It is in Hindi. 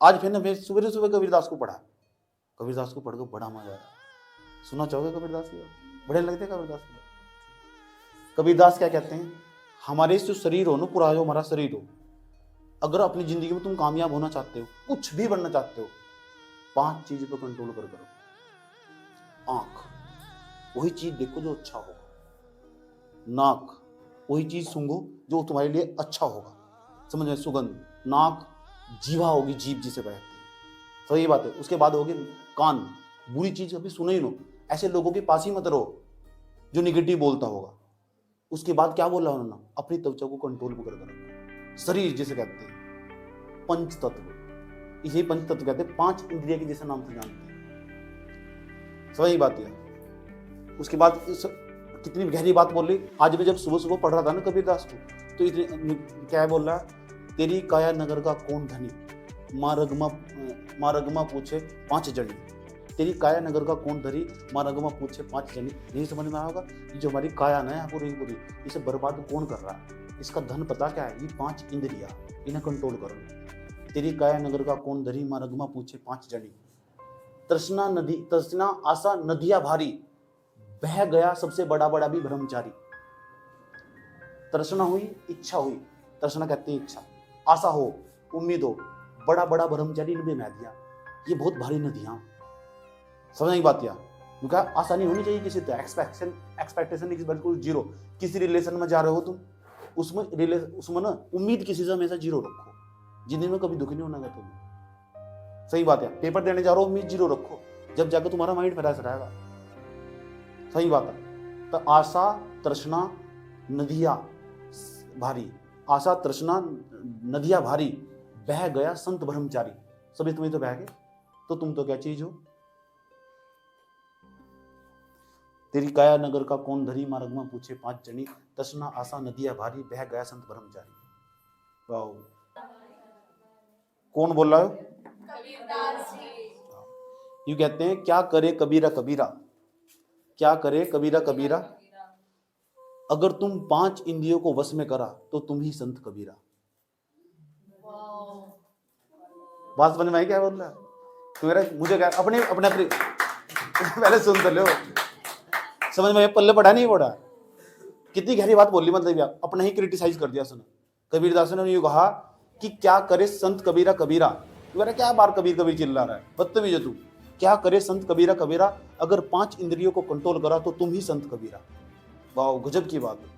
आज फिर ना सुबह सुबह कबीरदास को पढ़ा। कबीरदास को पढ़कर बड़ा मजा आया। सुनना चाहोगे कबीरदास की बात? बड़े लगते हैं कबीरदास की बात। कबीरदास क्या कहते हैं, हमारे जो शरीर हो ना, पूरा जो हमारा शरीर हो, अगर अपनी जिंदगी में तुम कामयाब होना चाहते हो, कुछ भी बनना चाहते हो, 5 चीजों पर कंट्रोल करो। आंख, वही चीज देखो जो अच्छा होगा। नाक, वही चीज सूंघो जो तुम्हारे लिए अच्छा होगा। समझ में? सुगंध। नाक, जीवा होगी, जीभ जिसे कहते हैं। सही बात है। उसके बाद होगी कान, बुरी चीज कभी सुनो ही नो, ऐसे लोगों के पास ही मत रहो जो निगेटिव बोलता होगा। उसके बाद क्या बोला उन्होंने, अपनी त्वचा को कंट्रोल कर रखो। शरीर जिसे कहते हैं पंच तत्व, इसे पंच तत्व कहते हैं। 5 इंद्रिय के जैसे नाम से जानते हैं। सही बात है। उसके बाद कितनी गहरी बात बोल रही। आज मैं जब सुबह सुबह पढ़ रहा था ना कबीरदास को, तो इतने क्या बोल रहा, तेरी काया नगर का कौन धनी, मारगमा पूछे 5 जनी। तेरी काया नगर का कौन धनी, मारगमा पूछे 5 जनी। नहीं समझ में आएगा, जो हमारी काया ना है पूरी पूरी, इसे बर्बाद कौन कर रहा है, इसका धन पता क्या है, ये 5 इंद्रिया, इन्हें कंट्रोल करो। तेरी काया नगर का कौन धनी, मारगमा पूछे 5 जनी। तृष्णा आशा नदिया भारी, बह गया सबसे बड़ा बड़ा भी ब्रह्मचारी। तृष्णा हुई, इच्छा हुई, तृष्णा कहते हैं इच्छा, आशा हो, उम्मीद हो, बड़ा बड़ा ब्रह्मचारी ने भी बह दिया। ये बहुत भारी नदियां। समझ नहीं बात या? क्योंकि आशा नहीं होनी चाहिए किसी तरह, एक्सपेक्टेशन बिल्कुल जीरो। किसी रिलेशन में जा रहे हो तुम, उसमें ना उम्मीद किसी से हमेशा जीरो रखो। जिंदगी में कभी दुखी नहीं होना तुम्हें। सही बात है। पेपर देने जा रहे हो, उम्मीद जीरो रखो, जब जाकर तुम्हारा माइंड फ्रेश रहेगा। सही बात है। तो आशा तृष्णा नदिया भारी, आशा तृष्णा नदिया भारी, बह गया संत ब्रह्मचारी। सभी तुम्हें तो बह गए, तो तुम तो क्या चीज हो। तेरी काया नगर का कौन धरी, मारगमा पूछे 5 जनी। तृष्णा आशा नदिया भारी, बह गया संत ब्रह्मचारी। वाह, कौन बोल रहा है? कबीरदास जी। ये कहते हैं, क्या करे कबीरा कबीरा, क्या करे कबीरा कबीरा, अगर तुम 5 इंद्रियों को वश में करा तो तुम ही संत कबीरा। बात समझ में आई क्या बोल रहा है? तो मेरा मुझे क्या अपने अपने पहले सुन तो लो, समझ में पल्ले पड़ा नहीं पड़ा। कितनी गहरी बात बोली, मतलब यार अपना ही क्रिटिसाइज कर दिया सुनो। कबीरदास ने ये कहा कि क्या करे संत कबीरा कबीरा। मेरा क्या बार कबीर कबीर चिल्ला रहा है, बदतमीज है तू। क्या करे संत कबीरा कबीरा, अगर 5 इंद्रियों को कंट्रोल करा तो तुम ही संत कबीरा। वाह, गजब की बात है।